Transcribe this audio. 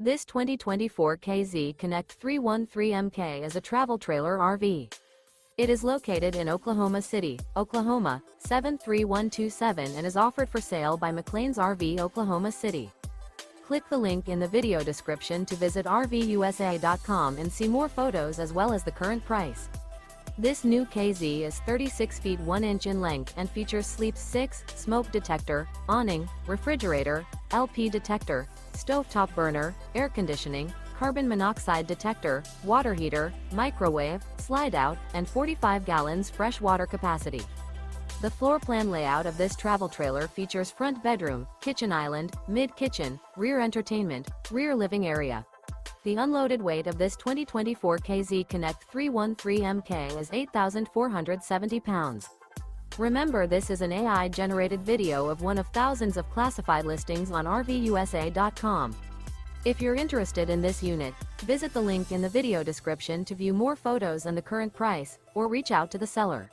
This 2024 KZ Connect 313MK is a travel trailer RV. It is located in Oklahoma City, Oklahoma, 73127 and is offered for sale by McClain's RV Oklahoma City. Click the link in the video description to visit RVUSA.com and see more photos as well as the current price. This new KZ is 36 feet 1 inch in length and features Sleep 6, smoke detector, awning, refrigerator, LP detector, stovetop burner, air conditioning, carbon monoxide detector, water heater, microwave, slide-out, and 45 gallons fresh water capacity. The floor plan layout of this travel trailer features front bedroom, kitchen island, mid-kitchen, rear entertainment, rear living area. The unloaded weight of this 2024 KZ Connect 313MK is 8,470 pounds. Remember, this is an AI-generated video of one of thousands of classified listings on RVUSA.com. If you're interested in this unit, visit the link in the video description to view more photos and the current price, or reach out to the seller.